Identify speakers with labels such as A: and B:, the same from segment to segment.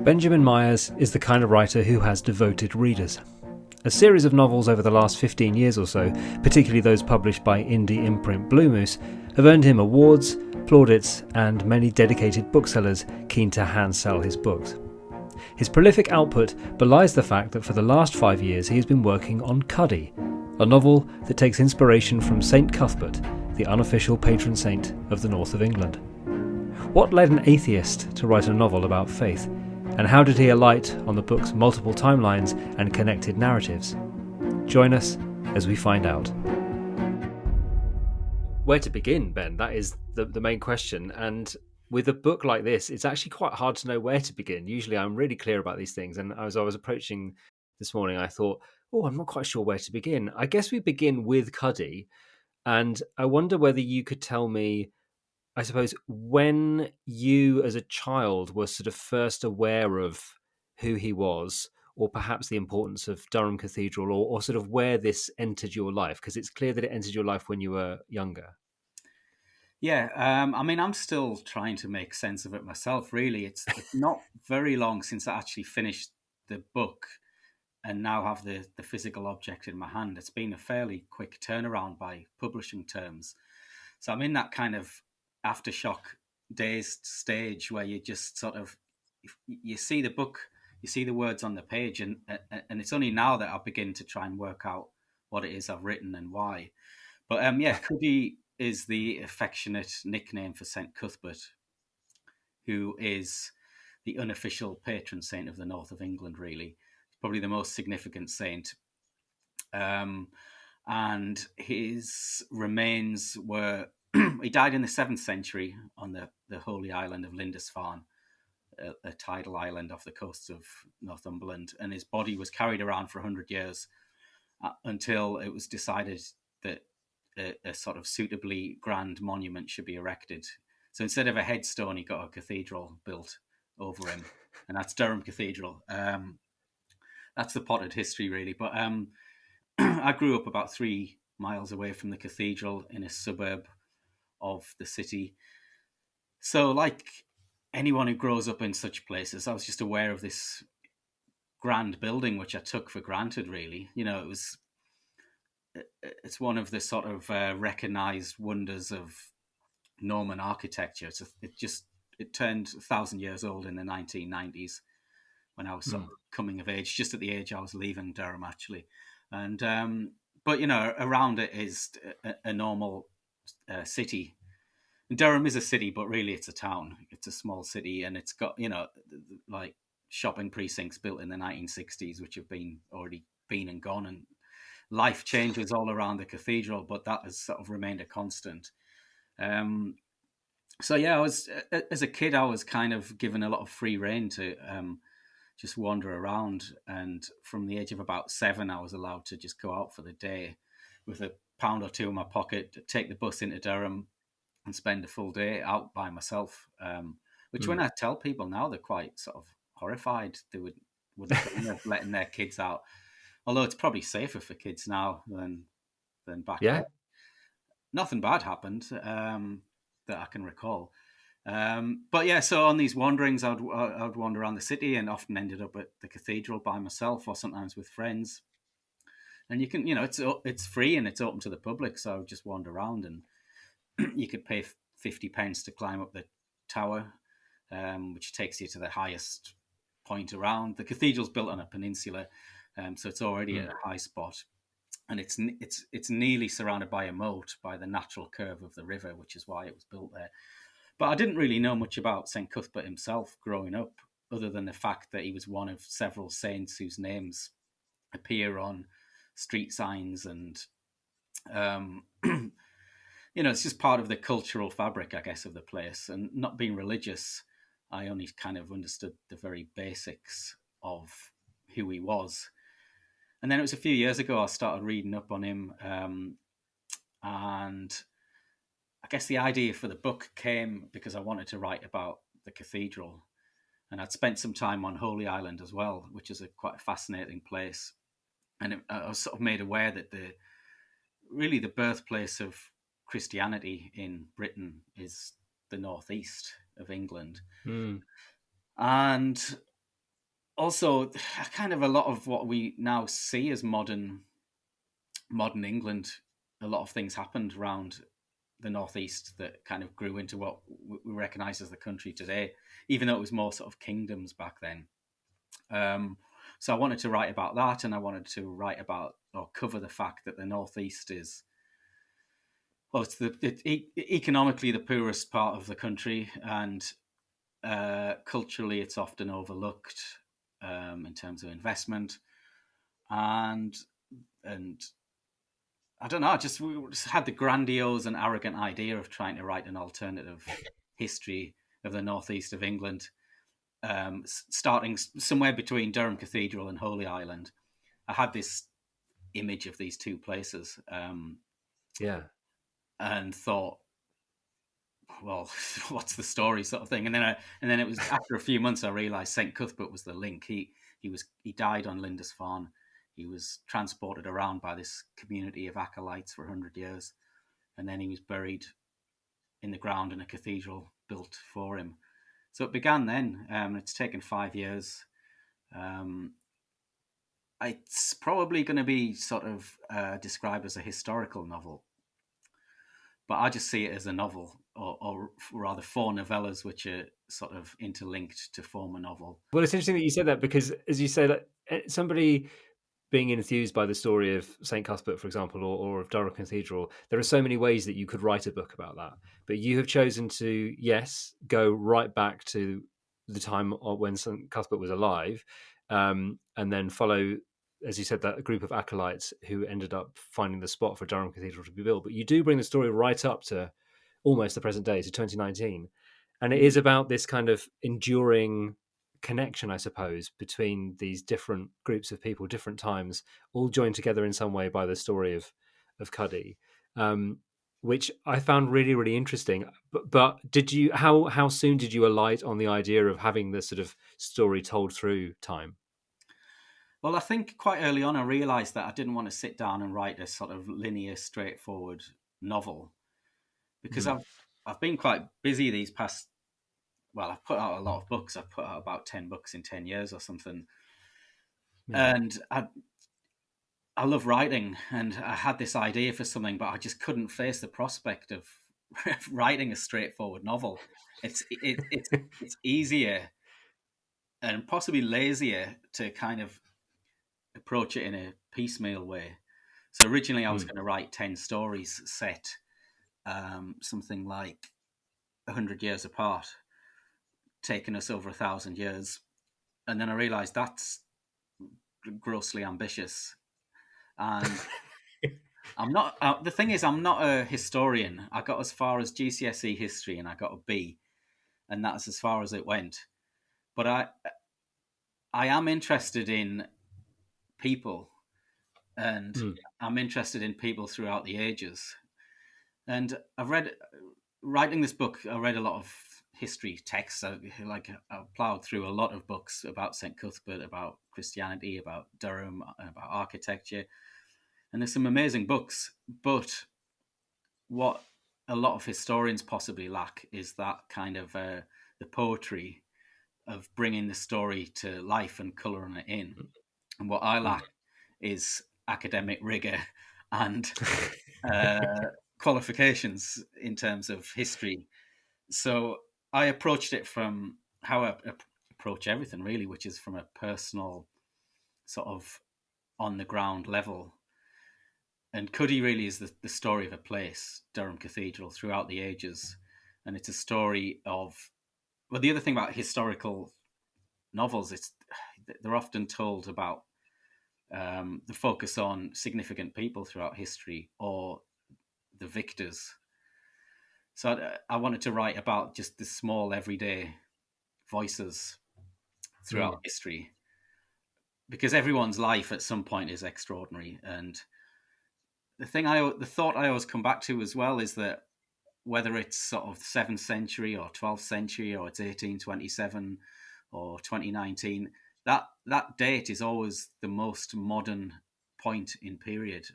A: Benjamin Myers is the kind of writer who has devoted readers. A series of novels over the last 15 years or so, particularly those published by indie imprint Bluemoose, have earned him awards, plaudits, and many dedicated booksellers keen to hand-sell his books. His prolific output belies the fact that for the last 5 years he has been working on Cuddy, a novel that takes inspiration from Saint Cuthbert, the unofficial patron saint of the north of England. What led an atheist to write a novel about faith? And how did he alight on the book's multiple timelines and connected narratives? Join us as we find out. Where to begin, Ben? That is the main question. And with a book like this, it's actually quite hard to know where to begin. Usually I'm really clear about these things. And as I was approaching this morning, I thought, I'm not quite sure where to begin. I guess we begin with Cuddy. And I wonder whether you could tell me, I suppose, when you as a child were sort of first aware of who he was, or perhaps the importance of Durham Cathedral, or sort of where this entered your life, because it's clear that it entered your life when you were younger.
B: Yeah, I'm still trying to make sense of it myself, really. It's not very long since I actually finished the book and now have the physical object in my hand. It's been a fairly quick turnaround by publishing terms. So I'm in that kind of aftershock dazed stage where you just sort of, you see the book, you see the words on the page, and it's only now that I begin to try and work out what it is I've written and why. But Cuddy is the affectionate nickname for Saint Cuthbert, who is the unofficial patron saint of the north of England, really. Probably the most significant saint. And his remains were, he died in the 7th century on the holy island of Lindisfarne, a tidal island off the coast of Northumberland. And his body was carried around for 100 years until it was decided that a sort of suitably grand monument should be erected. So instead of a headstone, he got a cathedral built over him, and that's Durham Cathedral. That's the potted history, really. But I grew up about 3 miles away from the cathedral in a suburb of the city. So, like anyone who grows up in such places, I was just aware of this grand building, which I took for granted, really. You know, it's one of the sort of recognized wonders of Norman architecture. It turned 1,000 years old in the 1990s when I was sort of coming of age, just at the age I was leaving Durham, actually. And but around it is a normal city. And Durham is a city, but really it's a town. It's a small city, and it's got like shopping precincts built in the 1960s, which have already been and gone, and life changes all around the cathedral, but that has sort of remained a constant. So yeah, as a kid, I was kind of given a lot of free rein to just wander around. And from the age of about 7, I was allowed to just go out for the day with a pound or two in my pocket, take the bus into Durham and spend a full day out by myself. Which when I tell people now, they're quite sort of horrified. They wouldn't dream of letting their kids out. Although it's probably safer for kids now than back then. Nothing bad happened that I can recall. But yeah, so on these wanderings, I'd wander around the city and often ended up at the cathedral by myself or sometimes with friends. And you can, it's free and it's open to the public, so I would just wander around, and you could pay 50 pence to climb up the tower, which takes you to the highest point around. The cathedral's built on a peninsula, so it's already at a high spot. And it's nearly surrounded by a moat by the natural curve of the river, which is why it was built there. But I didn't really know much about St. Cuthbert himself growing up, other than the fact that he was one of several saints whose names appear on street signs. And, it's just part of the cultural fabric, I guess, of the place. And not being religious, I only kind of understood the very basics of who he was. And then it was a few years ago I started reading up on him, and I guess the idea for the book came because I wanted to write about the cathedral, and I'd spent some time on Holy Island as well, which is quite a fascinating place. And I was sort of made aware that the birthplace of Christianity in Britain is the northeast of England. And also kind of a lot of what we now see as modern England. A lot of things happened around the northeast that kind of grew into what we recognise as the country today, even though it was more sort of kingdoms back then. So I wanted to write about that, and I wanted to write about or cover the fact that the northeast is, well, it's economically the poorest part of the country, and culturally it's often overlooked in terms of investment, and I don't know, we just had the grandiose and arrogant idea of trying to write an alternative history of the northeast of England, starting somewhere between Durham Cathedral and Holy Island. I had this image of these two places,
A: Yeah.
B: and thought, well, what's the story, sort of thing. And then it was after a few months I realised Saint Cuthbert was the link. He died on Lindisfarne. He was transported around by this community of acolytes for 100 years, and then he was buried in the ground in a cathedral built for him. So it began then. It's taken 5 years. It's probably going to be sort of described as a historical novel, but I just see it as a novel, or rather 4 novellas which are sort of interlinked to form a novel.
A: Well, it's interesting that you said that, because, as you said, somebody being enthused by the story of St. Cuthbert, for example, or of Durham Cathedral, there are so many ways that you could write a book about that. But you have chosen to, yes, go right back to the time when St. Cuthbert was alive, and then follow, as you said, that group of acolytes who ended up finding the spot for Durham Cathedral to be built. But you do bring the story right up to almost the present day, to 2019. And it is about this kind of enduring connection, I suppose, between these different groups of people, different times, all joined together in some way by the story of Cuddy, which I found really, really interesting. But did you how soon did you alight on the idea of having this sort of story told through time?
B: Well, I think quite early on I realised that I didn't want to sit down and write a sort of linear, straightforward novel, because I've been quite busy these past. Well, I've put out a lot of books. I've put out about 10 books in 10 years or something,
A: Yeah.
B: and I love writing, and I had this idea for something, but I just couldn't face the prospect of writing a straightforward novel. It's easier and possibly lazier to kind of approach it in a piecemeal way. So originally I was going to write 10 stories set something like 100 years apart, taking us over 1,000 years. And then I realized that's grossly ambitious. And I'm not, the thing is, I'm not a historian. I got as far as GCSE history and I got a B, and that's as far as it went. But I am interested in people, and I'm interested in people throughout the ages. And writing this book, I read a lot of history texts. I plowed through a lot of books about St. Cuthbert, about Christianity, about Durham, about architecture. And there's some amazing books. But what a lot of historians possibly lack is that kind of the poetry of bringing the story to life and colouring it in. And what I lack is academic rigour and qualifications in terms of history. So I approached it from how I approach everything, really, which is from a personal, sort of on the ground level. And Cuddy really is the story of a place, Durham Cathedral, throughout the ages. And it's a story of, well, the other thing about historical novels, they're often told about the focus on significant people throughout history or the victors. So I wanted to write about just the small everyday voices throughout history, because everyone's life at some point is extraordinary. And the thought I always come back to as well is that whether it's sort of 7th century or 12th century, or it's 1827 or 2019, that date is always the most modern point in period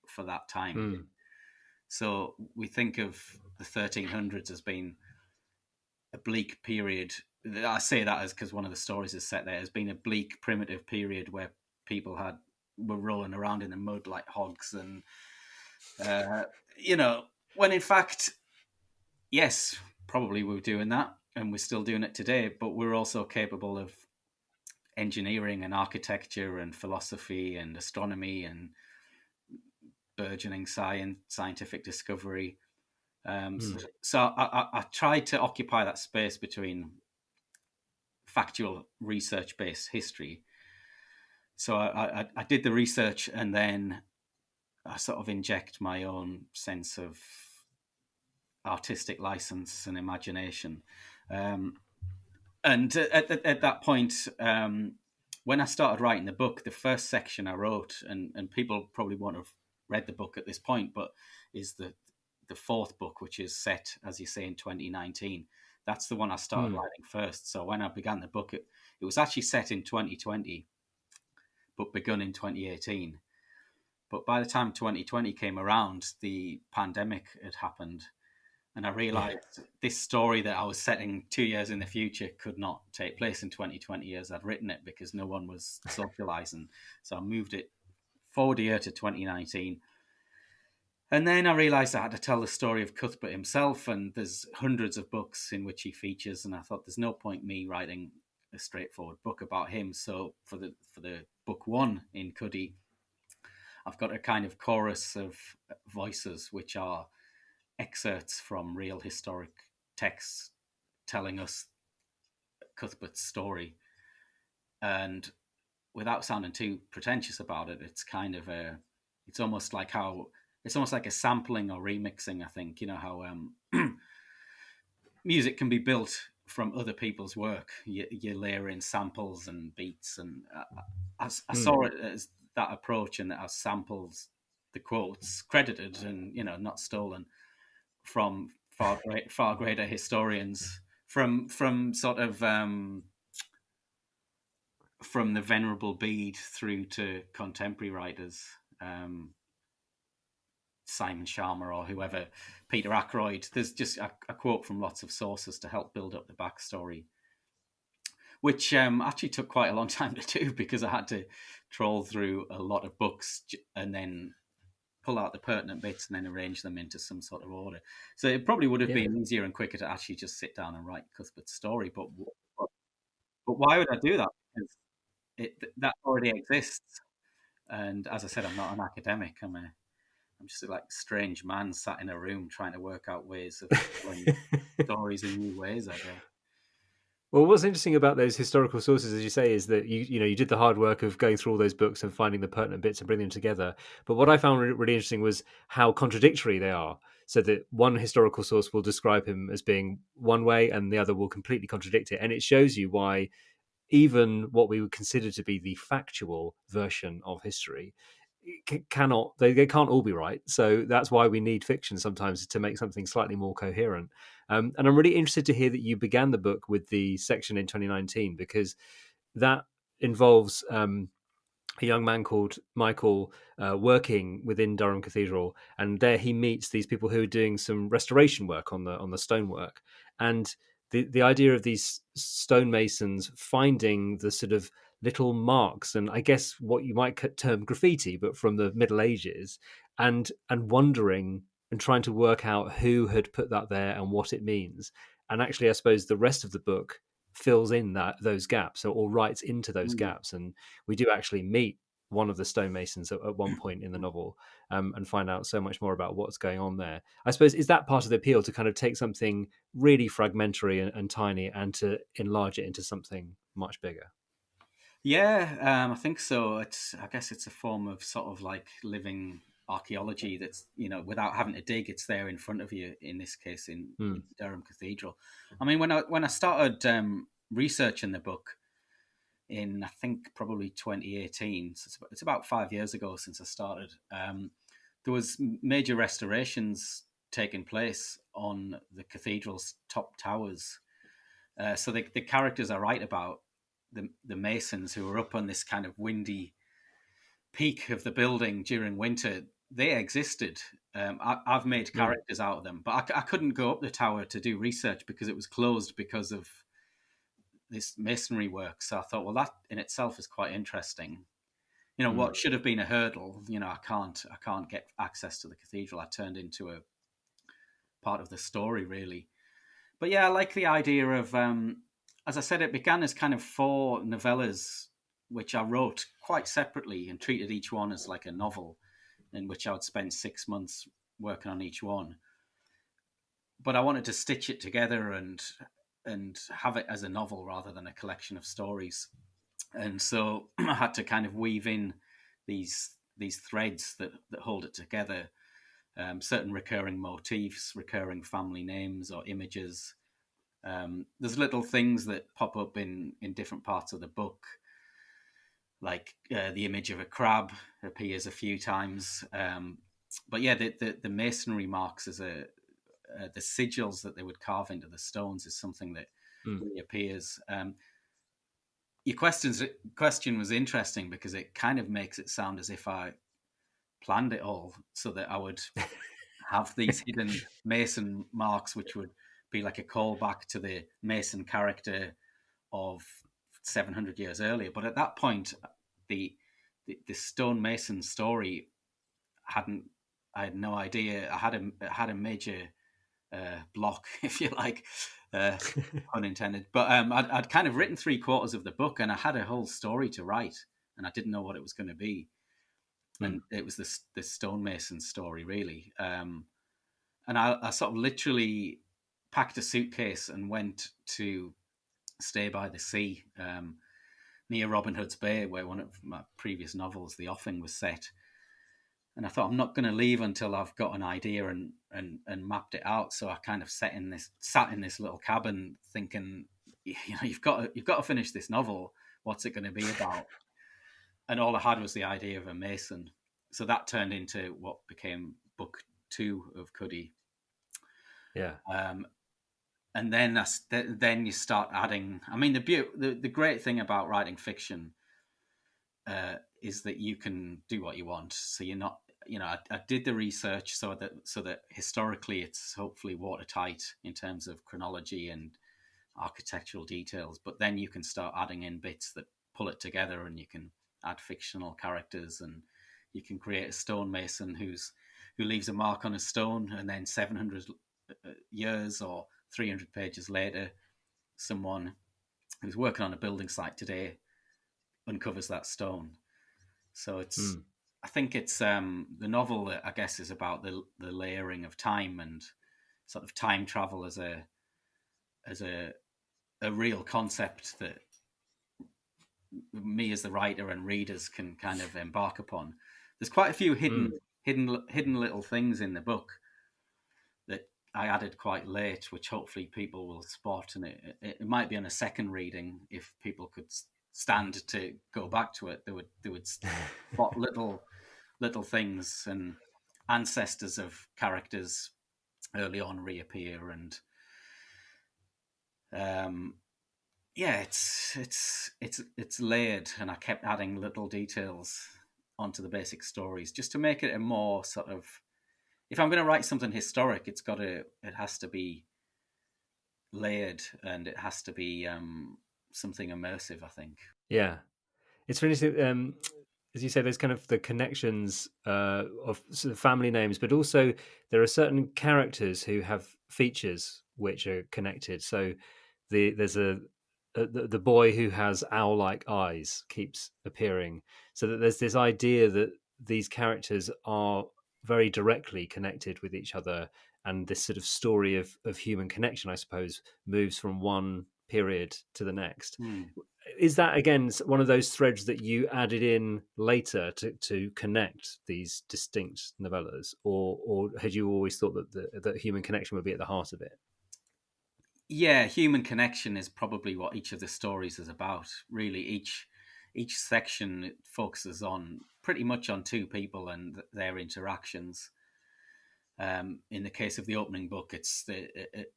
B: for that time. So we think of the 1300s as being a bleak period I say that as because one of the stories is set there has been a bleak, primitive period where people were rolling around in the mud like hogs, and uh, you know, when in fact, yes, probably we were doing that, and we're still doing it today, but we're also capable of engineering and architecture and philosophy and astronomy and burgeoning science, scientific discovery. So I tried to occupy that space between factual research-based history. So I did the research, and then I sort of inject my own sense of artistic license and imagination. Um, and at that point, when I started writing the book, the first section I wrote, and people probably won't have read the book at this point, but is the fourth book, which is set, as you say, in 2019. That's the one I started writing first. So when I began the book, it was actually set in 2020, but begun in 2018. But by the time 2020 came around, the pandemic had happened. And I realized this story that I was setting 2 years in the future could not take place in 2020 as I'd written it, because no one was socializing. So I moved it forward a year to 2019. And then I realized I had to tell the story of Cuthbert himself, and there's hundreds of books in which he features. And I thought there's no point me writing a straightforward book about him. So for the book one in Cuddy, I've got a kind of chorus of voices which are excerpts from real historic texts telling us Cuthbert's story. And without sounding too pretentious about it, it's almost like a sampling or remixing. I think you know how music can be built from other people's work. You layer in samples and beats, and I saw it as that approach, and as samples, the quotes credited and not stolen from far greater historians, from sort of from the Venerable Bede through to contemporary writers, Simon Sharma or whoever, Peter Ackroyd. There's just a quote from lots of sources to help build up the backstory, which actually took quite a long time to do, because I had to troll through a lot of books and then pull out the pertinent bits and then arrange them into some sort of order. So it probably would have been easier and quicker to actually just sit down and write Cuthbert's story. But why would I do that? Because that already exists. And as I said, I'm not an academic. I'm just a strange man sat in a room trying to work out ways of telling stories in new ways, I guess.
A: Well, what's interesting about those historical sources, as you say, is that you did the hard work of going through all those books and finding the pertinent bits and bringing them together. But what I found really interesting was how contradictory they are. So that one historical source will describe him as being one way, and the other will completely contradict it. And it shows you why even what we would consider to be the factual version of history cannot they can't all be right. So that's why we need fiction sometimes to make something slightly more coherent. And I'm really interested to hear that you began the book with the section in 2019, because that involves a young man called Michael working within Durham Cathedral, and there he meets these people who are doing some restoration work on the stonework, and the idea of these stonemasons finding the sort of little marks, and I guess what you might term graffiti, but from the Middle Ages, and wondering and trying to work out who had put that there and what it means. And actually, I suppose the rest of the book fills in those gaps, or writes into those gaps, and we do actually meet one of the stonemasons at one point in the novel, and find out so much more about what's going on there. I suppose, is that part of the appeal, to kind of take something really fragmentary and tiny and to enlarge it into something much bigger?
B: Yeah, I think so. I guess it's a form of sort of living archaeology that's, without having to dig, it's there in front of you, in this case in Durham Cathedral. I mean, when I started researching the book in, I think, probably 2018, so it's about 5 years ago since I started, there was major restorations taking place on the cathedral's top towers. So the characters I write about, the masons who were up on this kind of windy peak of the building during winter, they existed. I've made characters out of them, but I couldn't go up the tower to do research because it was closed because of this masonry work. So I thought, well, that in itself is quite interesting. What should have been a hurdle, I can't get access to the cathedral. I turned into a part of the story, really. But yeah, I like the idea of, as I said, it began as kind of 4 novellas, which I wrote quite separately and treated each one as like a novel, in which I would spend 6 months working on each one. But I wanted to stitch it together and have it as a novel rather than a collection of stories. And so I had to kind of weave in these threads that hold it together. Certain recurring motifs, recurring family names or images. There's little things that pop up in different parts of the book, like the image of a crab appears a few times. But yeah, the masonry marks as the sigils that they would carve into the stones is something that reappears. Your question was interesting because it kind of makes it sound as if I planned it all so that I would have these hidden Mason marks, which would be like a callback to the Mason character of 700 years earlier. But at that point, the stonemason story I had no idea. I had a major block, if you like, unintended. But I'd kind of written 3/4 of the book, and I had a whole story to write, and I didn't know what it was going to be. And it was this stonemason story, really. And I sort of literally packed a suitcase and went to stay by the sea near Robin Hood's Bay, where one of my previous novels, The Offing, was set. And I thought, I'm not going to leave until I've got an idea and mapped it out. So I kind of sat in this little cabin, thinking, you've got to finish this novel. What's it going to be about? And all I had was the idea of a mason. So that turned into what became book 2 of Cuddy.
A: Yeah.
B: And then you start adding. I mean, the great thing about writing fiction is that you can do what you want. So you're not, I did the research so that historically it's hopefully watertight in terms of chronology and architectural details. But then you can start adding in bits that pull it together, and you can add fictional characters, and you can create a stonemason who leaves a mark on a stone, and then 700 years or 300 pages later, someone who's working on a building site today uncovers that stone. So it's, I think it's the novel that I guess is about the layering of time and sort of time travel as a real concept that me as the writer and readers can kind of embark upon. There's quite a few hidden little things in the book that I added quite late, which hopefully people will spot, and it might be on a second reading if people could stand to go back to it. They would spot little things, and ancestors of characters early on reappear, and yeah, it's layered, and I kept adding little details onto the basic stories just to make it a more sort of, if I'm going to write something historic, it has to be layered, and it has to be something immersive, I think.
A: Yeah, it's really interesting. As you say, there's kind of the connections of sort of family names, but also there are certain characters who have features which are connected. So there's the boy who has owl-like eyes keeps appearing, so that there's this idea that these characters are very directly connected with each other, and this sort of story of human connection, I suppose, moves from one period to the next. Is that again one of those threads that you added in later to connect these distinct novellas, or had you always thought that that human connection would be at the heart of it?
B: Yeah, human connection is probably what each of the stories is about. Really, each section focuses on pretty much on 2 people and their interactions. In the case of the opening book, it's the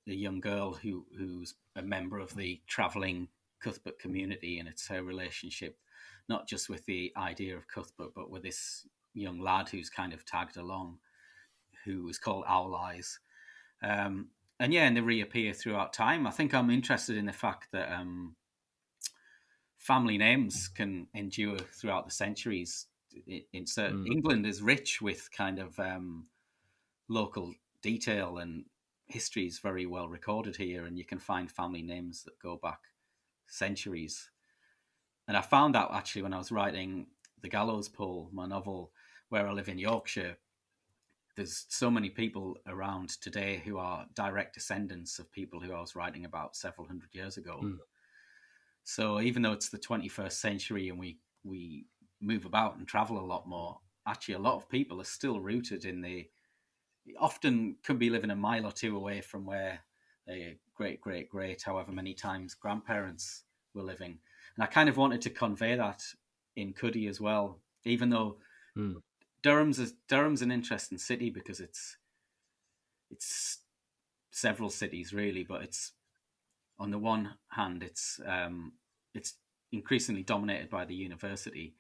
B: young girl who's a member of the travelling Cuthbert community, and it's her relationship not just with the idea of Cuthbert, but with this young lad who's kind of tagged along, who is called Owl Eyes. And yeah, and they reappear throughout time. I think I'm interested in the fact that family names can endure throughout the centuries. England is rich with kind of local detail, and history is very well recorded here, and you can find family names that go back centuries. And I found out actually when I was writing The Gallows Pole, my novel, where I live in Yorkshire, there's so many people around today who are direct descendants of people who I was writing about several hundred years ago. So even though it's the 21st century and we move about and travel a lot more, actually a lot of people are still rooted in often could be living a mile or two away from where their great, however many times grandparents were living. And I kind of wanted to convey that in Cuddy as well, even though Durham's an interesting city because it's several cities really, but it's on the one hand it's increasingly dominated by the university,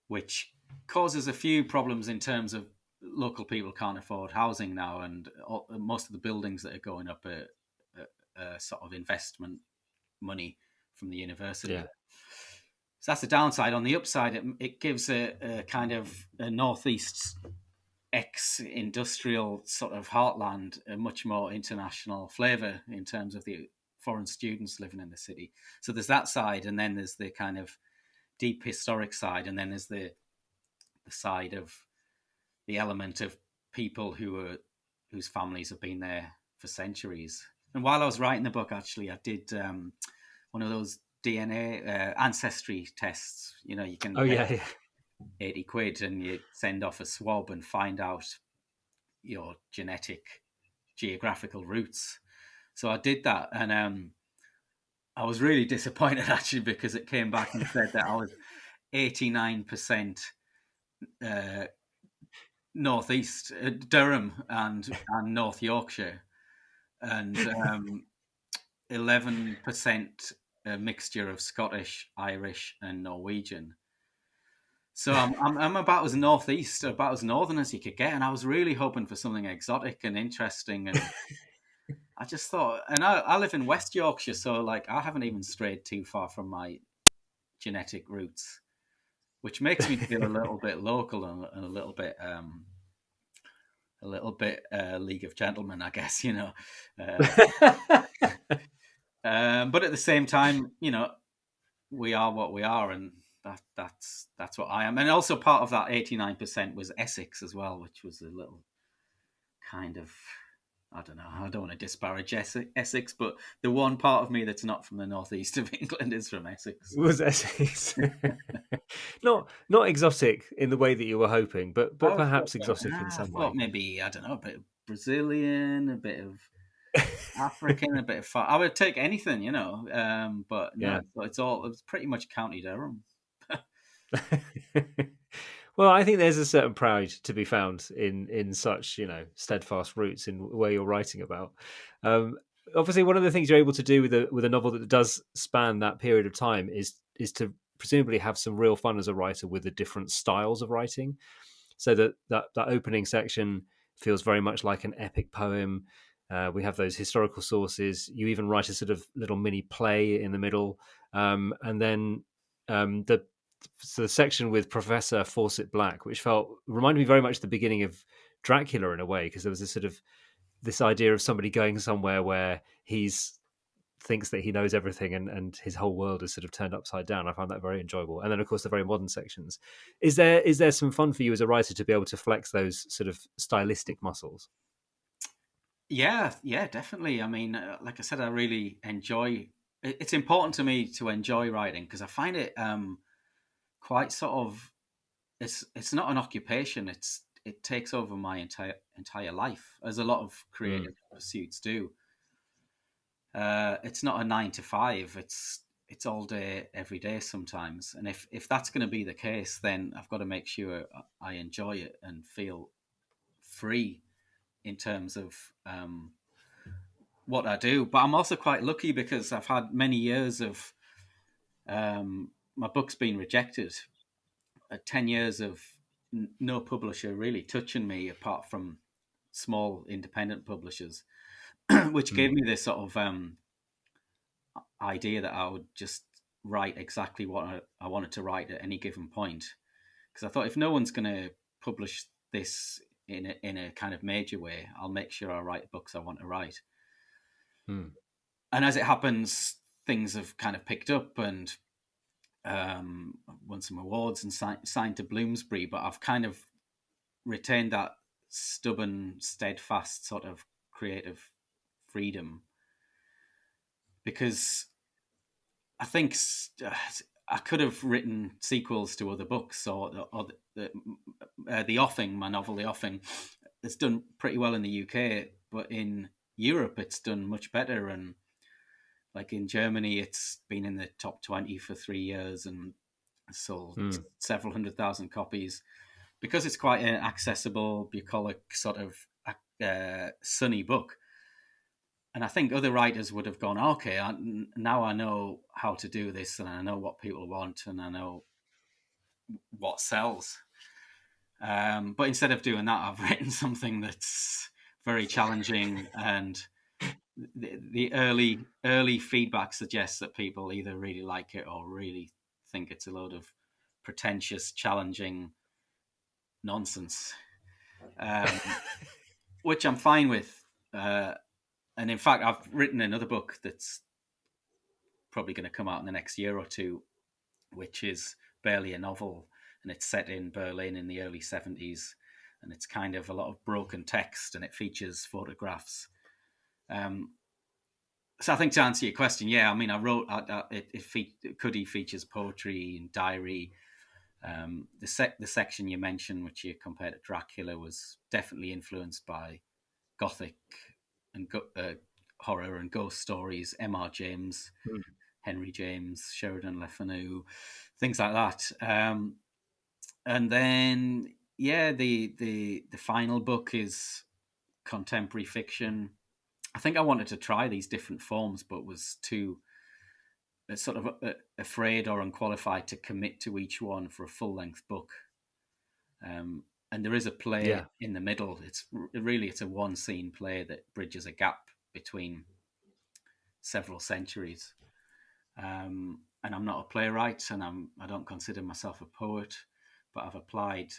B: which causes a few problems in terms of local people can't afford housing now, and most of the buildings that are going up are sort of investment money from the university.
A: Yeah.
B: So that's the downside. On the upside, it gives a kind of a northeast ex-industrial sort of heartland a much more international flavour in terms of the foreign students living in the city. So there's that side, and then there's the kind of deep historic side, and then there's the side of the element of people whose families have been there for centuries. And while I was writing the book, actually, I did one of those DNA ancestry tests. You know, you can pay 80 quid and you send off a swab and find out your geographical roots. So I did that, and I was really disappointed actually because it came back and said that I was 89% northeast, Durham and North Yorkshire, and 11% a mixture of Scottish, Irish, and Norwegian. So I'm about as northeast, about as northern as you could get, and I was really hoping for something exotic and interesting. And I just thought, and I live in West Yorkshire, so like I haven't even strayed too far from my genetic roots, which makes me feel a little bit local and a little bit League of Gentlemen, I guess, you know. But at the same time, you know, we are what we are, and that's what I am. And also part of that 89% was Essex as well, which was a little kind of, I don't know, I don't want to disparage Essex, but the one part of me that's not from the northeast of England is from Essex.
A: Was Essex. not exotic in the way that you were hoping, but perhaps exotic in some way.
B: Maybe, I don't know, a bit of Brazilian, a bit of African, a bit of I would take anything, you know. But no, it's pretty much County Durham.
A: Well, I think there's a certain pride to be found in such, you know, steadfast roots in where you're writing about. Obviously, one of the things you're able to do with a novel that does span that period of time is to presumably have some real fun as a writer with the different styles of writing. So that opening section feels very much like an epic poem. We have those historical sources. You even write a sort of little mini play in the middle, and then the section with Professor Fawcett Black, which reminded me very much of the beginning of Dracula in a way, because there was this idea of somebody going somewhere where he's thinks that he knows everything and his whole world is sort of turned upside down. I found that very enjoyable. And then of course the very modern sections. Is there some fun for you as a writer to be able to flex those sort of stylistic muscles?
B: Yeah, definitely. I mean, like I said, I really enjoy. It's important to me to enjoy writing because I find it quite sort of. It's not an occupation. It takes over my entire life, as a lot of creative pursuits do. It's not a 9 to 5. It's all day, every day sometimes. And if that's going to be the case, then I've got to make sure I enjoy it and feel free in terms of what I do. But I'm also quite lucky because I've had many years of my book's been rejected. 10 years of no publisher really touching me apart from small independent publishers, which gave me this sort of idea that I would just write exactly what I wanted to write at any given point, because I thought if no one's going to publish this in a kind of major way, I'll make sure I write books I want to write. And as it happens, things have kind of picked up, and won some awards and signed to Bloomsbury, but I've kind of retained that stubborn, steadfast sort of creative freedom, because I think I could have written sequels to other books, or the Offing, my novel, The Offing, it's done pretty well in the UK, but in Europe it's done much better. And like in Germany, it's been in the top 20 for 3 years and sold several 100,000 copies, because it's quite an accessible, bucolic, sort of sunny book. And I think other writers would have gone, okay, now I know how to do this, and I know what people want, and I know what sells. But instead of doing that, I've written something that's very challenging, and the early feedback suggests that people either really like it or really think it's a load of pretentious, challenging nonsense, which I'm fine with. And in fact, I've written another book that's probably going to come out in the next year or two, which is barely a novel, and it's set in Berlin in the early 70s, and it's kind of a lot of broken text, and it features photographs. So I think to answer your question, yeah, I mean, I wrote Cuddy features poetry and diary. The section you mentioned, which you compared to Dracula, was definitely influenced by Gothic and horror and ghost stories. M.R. James, Henry James, Sheridan Le Fanu, things like that. And then, yeah, the final book is contemporary fiction. I think I wanted to try these different forms, but was too sort of afraid or unqualified to commit to each one for a full-length book. And there is a play in the middle. It's a one-scene play that bridges a gap between several centuries. And I'm not a playwright, and I don't consider myself a poet, but I've applied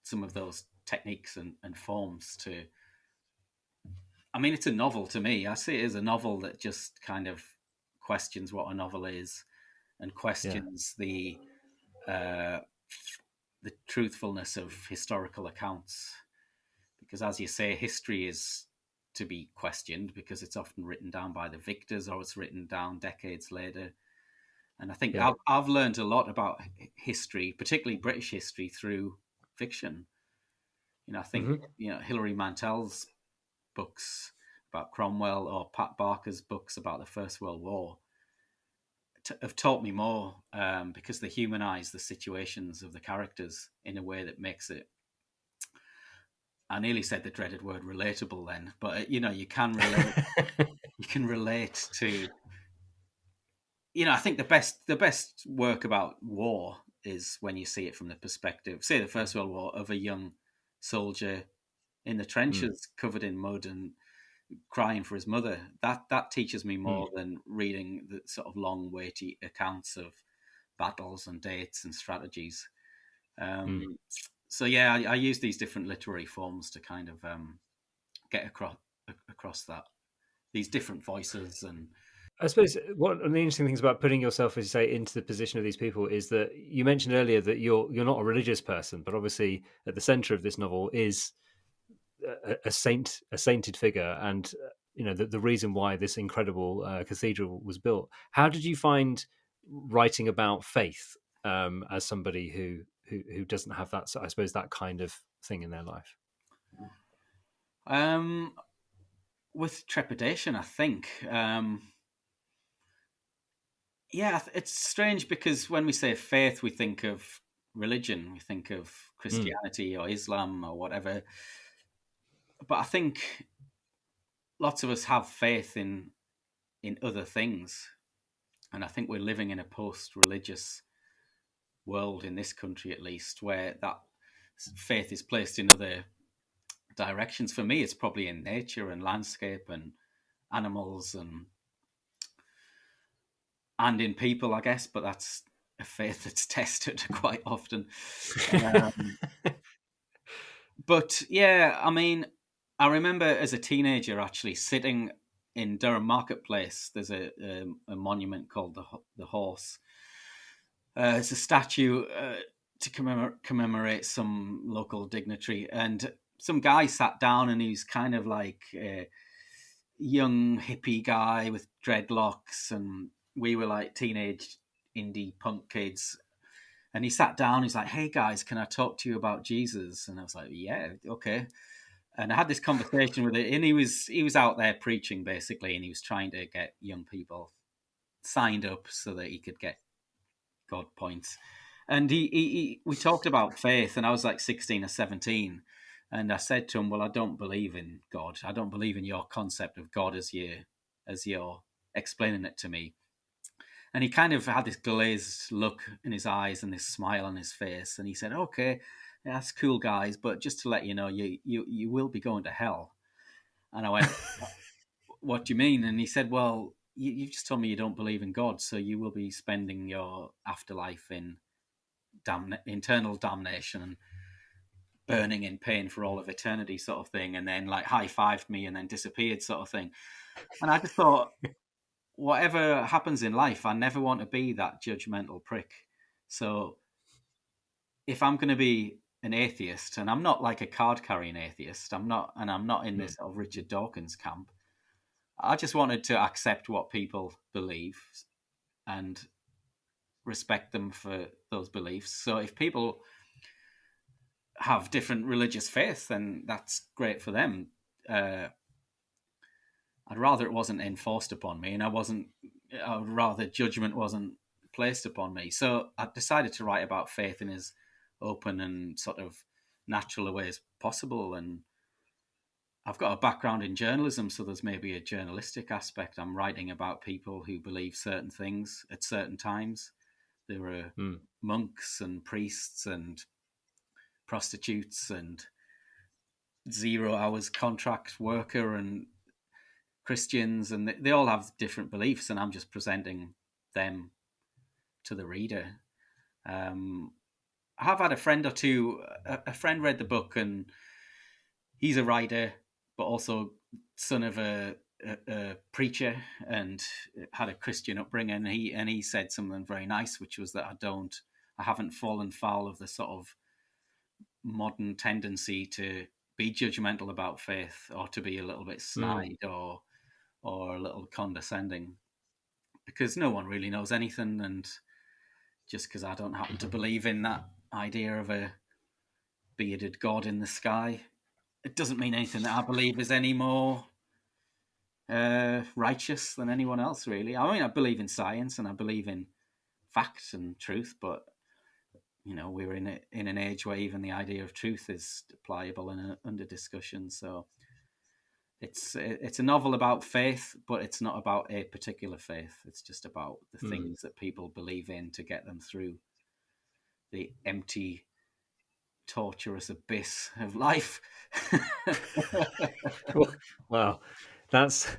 B: some of those techniques and forms to. I mean, it's a novel to me. I see it as a novel that just kind of questions what a novel is, and questions the truthfulness of historical accounts. Because, as you say, history is to be questioned, because it's often written down by the victors, or it's written down decades later. And I think I've learned a lot about history, particularly British history, through fiction. I think Hilary Mantel's books about Cromwell, or Pat Barker's books about the First World War, have taught me more, because they humanize the situations of the characters in a way that makes it. I nearly said the dreaded word relatable then, but you can relate. You can relate to. I think the best work about war is when you see it from the perspective, say, the First World War, of a young soldier in the trenches, covered in mud and crying for his mother. That teaches me more than reading the sort of long, weighty accounts of battles and dates and strategies. So yeah, I use these different literary forms to kind of get across that, these different voices. And
A: I suppose one of the interesting things about putting yourself, as you say, into the position of these people is that you mentioned earlier that you're not a religious person, but obviously at the centre of this novel is a sainted figure, and the reason why this incredible cathedral was built. How did you find writing about faith as somebody who doesn't have that, I suppose, that kind of thing in their life?
B: With trepidation, I think. It's strange, because when we say faith, we think of religion, we think of Christianity or Islam or whatever. But I think lots of us have faith in other things, and I think we're living in a post-religious world, in this country at least, where that faith is placed in other directions. For me, it's probably in nature and landscape and animals, and and in people, I guess, but that's a faith that's tested quite often. Um, but yeah, I mean, I remember as a teenager actually sitting in Durham Marketplace. There's a monument called the Horse. It's a statue to commemorate some local dignitary, and some guy sat down, and he's kind of like a young hippie guy with dreadlocks, and we were like teenage indie punk kids. And he sat down. He's like, "Hey guys, can I talk to you about Jesus?" And I was like, "Yeah, okay." And I had this conversation with it, and he was out there preaching basically, and he was trying to get young people signed up so that he could get God points. And we talked about faith, and I was like 16 or 17, and I said to him, "Well, I don't believe in God. I don't believe in your concept of God as you're explaining it to me." And he kind of had this glazed look in his eyes and this smile on his face, and he said, "Okay, yeah, that's cool, guys, but just to let you know, you will be going to hell." And I went, "What do you mean?" And he said, "Well, you just told me you don't believe in God, so you will be spending your afterlife in internal damnation and burning in pain for all of eternity, sort of thing." And then like high-fived me and then disappeared, sort of thing. And I just thought, whatever happens in life, I never want to be that judgmental prick. So if I'm going to be an atheist, and I'm not like a card-carrying atheist, I'm not in this sort of Richard Dawkins camp. I just wanted to accept what people believe and respect them for those beliefs. So if people have different religious faiths, then that's great for them. I'd rather it wasn't enforced upon me, and I'd rather judgment wasn't placed upon me. So I decided to write about faith in as open and sort of natural a way as possible. And I've got a background in journalism, so there's maybe a journalistic aspect. I'm writing about people who believe certain things at certain times. There are monks and priests and prostitutes and 0 hours contract worker and Christians, and they all have different beliefs, and I'm just presenting them to the reader. I have had a friend or two. A friend read the book, and he's a writer, but also son of a preacher, and had a Christian upbringing. He said something very nice, which was that I haven't fallen foul of the sort of modern tendency to be judgmental about faith, or to be a little bit snide or a little condescending, because no one really knows anything. And just because I don't happen to believe in that idea of a bearded god in the sky, it doesn't mean anything that I believe is any more righteous than anyone else, really. I mean, I believe in science and I believe in facts and truth, but we're in an age where even the idea of truth is pliable and under discussion. So it's a novel about faith, but it's not about a particular faith. It's just about the things that people believe in to get them through the empty, torturous abyss of life.
A: Wow, that's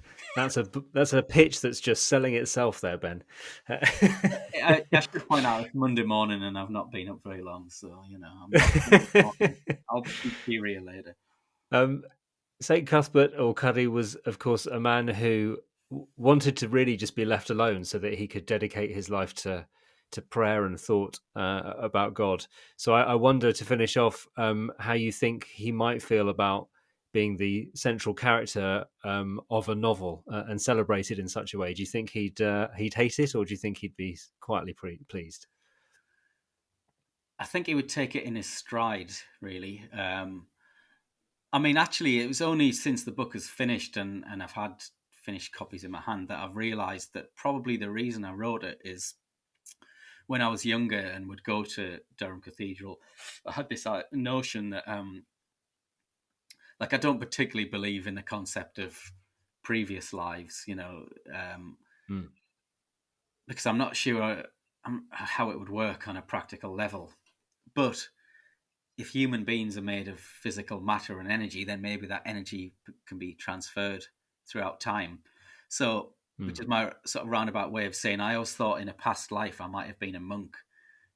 A: a pitch that's just selling itself there, Ben.
B: I should point out it's Monday morning and I've not been up very long, so I'll be superior later.
A: Saint Cuthbert, or Cuddy, was of course a man who wanted to really just be left alone so that he could dedicate his life to prayer and thought about God. So I wonder, to finish off, how you think he might feel about being the central character of a novel and celebrated in such a way. Do you think he'd hate it, or do you think he'd be quietly pleased?
B: I think he would take it in his stride, really. I mean, actually, it was only since the book has finished and I've had finished copies in my hand that I've realised that probably the reason I wrote it is when I was younger and would go to Durham Cathedral, I had this notion that, like, I don't particularly believe in the concept of previous lives, because I'm not sure how it would work on a practical level. But if human beings are made of physical matter and energy, then maybe that energy can be transferred throughout time. So which is my sort of roundabout way of saying I always thought in a past life I might have been a monk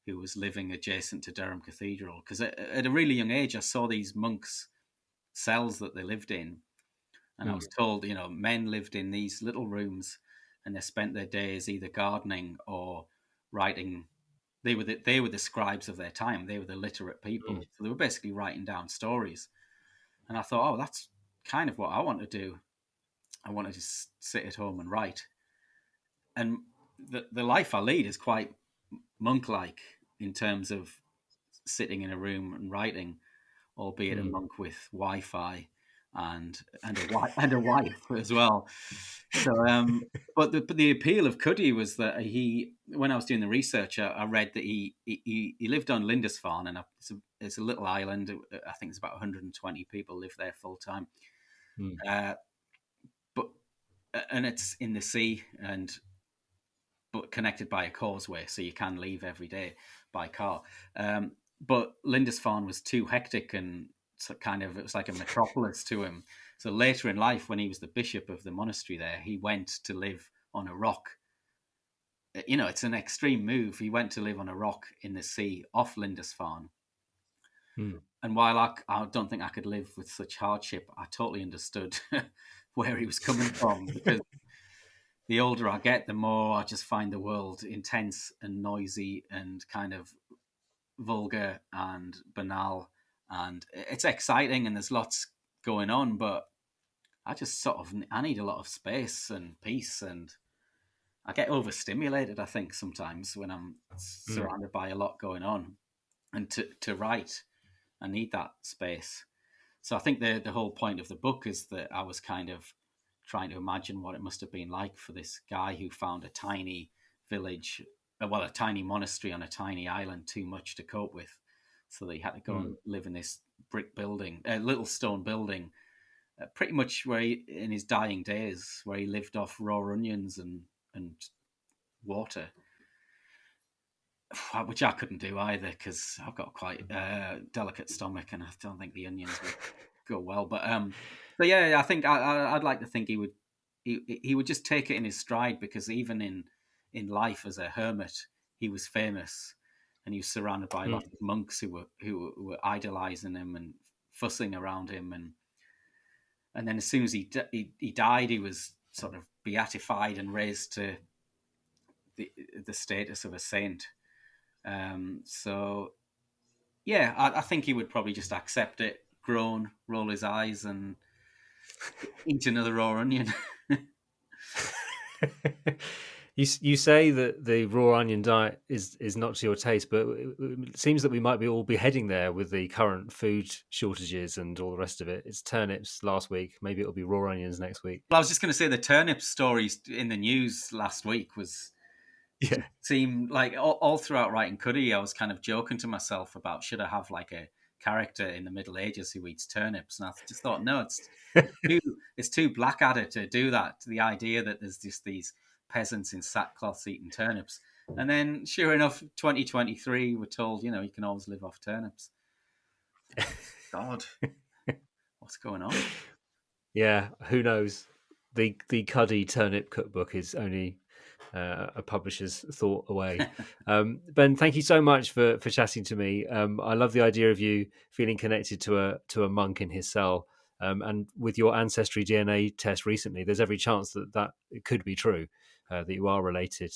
B: who was living adjacent to Durham Cathedral. Because at a really young age, I saw these monks' cells that they lived in, and I was told, men lived in these little rooms, and they spent their days either gardening or writing. They were the scribes of their time. They were the literate people, so they were basically writing down stories. And I thought, oh, that's kind of what I want to do. I want to just sit at home and write. And the life I lead is quite monk-like in terms of sitting in a room and writing, albeit a monk with Wi-Fi and a wife as well. So, but the appeal of Cuddy was that when I was doing the research, I read that he lived on Lindisfarne, and it's a little island. I think it's about 120 people live there full time. But it's in the sea but connected by a causeway, so you can leave every day by car. But Lindisfarne was too hectic and so it was like a metropolis to him. So later in life, when he was the bishop of the monastery there, he went to live on a rock. It's an extreme move. He went to live on a rock in the sea off Lindisfarne. And while I don't think I could live with such hardship, I totally understood where he was coming from, because the older I get, the more I just find the world intense and noisy and kind of vulgar and banal. And it's exciting and there's lots going on, but I need a lot of space and peace, and I get overstimulated, I think, sometimes when I'm surrounded by a lot going on. And to write, I need that space. So I think the whole point of the book is that I was kind of trying to imagine what it must have been like for this guy who found a tiny village, a tiny monastery on a tiny island, too much to cope with. So that he had to go and live in this brick building, a little stone building, pretty much in his dying days, where he lived off raw onions and water, which I couldn't do either because I've got quite a delicate stomach and I don't think the onions would go well. But yeah, I think I'd like to think he would just take it in his stride, because even in life as a hermit, he was famous and he was surrounded by lots of monks who were idolizing him and fussing around him, and then as soon as he died, he was sort of beatified and raised to the status of a saint. So yeah, I think he would probably just accept it, groan, roll his eyes, and eat another raw onion.
A: You say that the raw onion diet is not to your taste, but it seems that we might all be heading there with the current food shortages and all the rest of it. It's turnips last week. Maybe it'll be raw onions next week.
B: Well, I was just going to say the turnip stories in the news last week seemed like all throughout writing Cuddy, I was kind of joking to myself about, should I have like a character in the Middle Ages who eats turnips? And I just thought, no, it's too Blackadder to do that. The idea that there's just these peasants in sackcloths eating turnips. And then sure enough, 2023, we're told, you can always live off turnips. God, what's going on?
A: Yeah, who knows? The Cuddy turnip cookbook is only a publisher's thought away. Ben, thank you so much for chatting to me. I love the idea of you feeling connected to a monk in his cell. And with your ancestry DNA test recently, there's every chance that it could be true, that you are related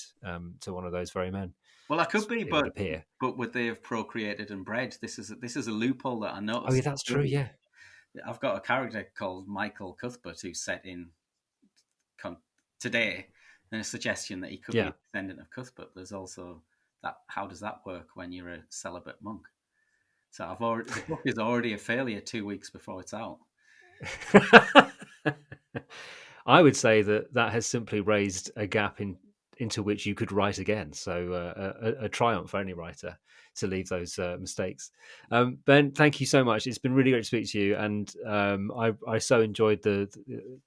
A: to one of those very men.
B: Well, I could be,
A: it would appear.
B: But would they have procreated and bred? This is a loophole that I noticed.
A: Oh, yeah, that's true. Yeah,
B: I've got a character called Michael Cuthbert who's set in today, and a suggestion that he could be a descendant of Cuthbert. There's also that. How does that work when you're a celibate monk? So the book is already a failure 2 weeks before it's out.
A: I would say that has simply raised a gap into which you could write again. So a triumph for any writer to leave those mistakes. Ben, thank you so much. It's been really great to speak to you, and I so enjoyed the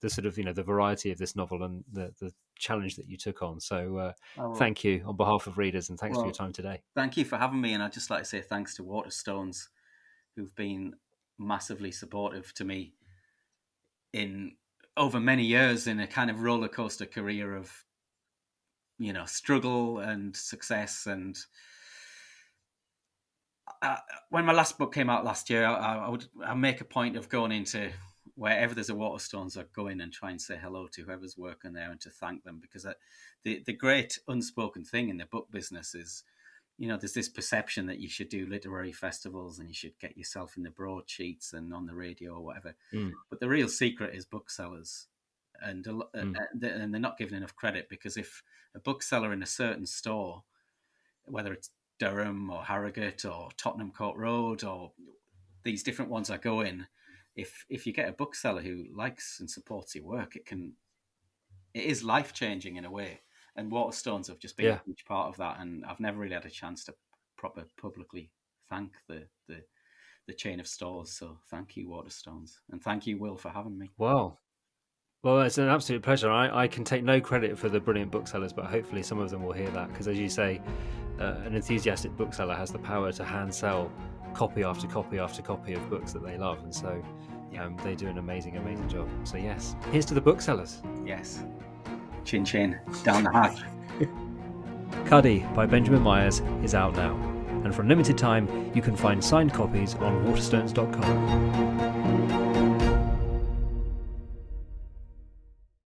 A: sort of the variety of this novel and the challenge that you took on. So thank you on behalf of readers, and thanks for your time today.
B: Thank you for having me, and I'd just like to say thanks to Waterstones, who've been massively supportive to me in over many years in a kind of roller coaster career of, struggle and success. And when my last book came out last year, I make a point of going into wherever there's a Waterstones, I go in and try and say hello to whoever's working there and to thank them, because the great unspoken thing in the book business is, there's this perception that you should do literary festivals and you should get yourself in the broadsheets and on the radio or whatever. But the real secret is booksellers, and they're not given enough credit, because if a bookseller in a certain store, whether it's Durham or Harrogate or Tottenham Court Road or these different ones I go in, if you get a bookseller who likes and supports your work, it is life-changing in a way. And Waterstones have just been a huge part of that, and I've never really had a chance to publicly thank the chain of stores. So thank you, Waterstones, and thank you, Will, for having me.
A: Wow. Well, it's an absolute pleasure. I can take no credit for the brilliant booksellers, but hopefully some of them will hear that, because as you say, an enthusiastic bookseller has the power to hand sell copy after copy after copy of books that they love, and so they do an amazing job. So yes, here's to the booksellers.
B: Yes. Chin chin, down the hatch.
A: Cuddy by Benjamin Myers is out now, and for a limited time you can find signed copies on waterstones.com.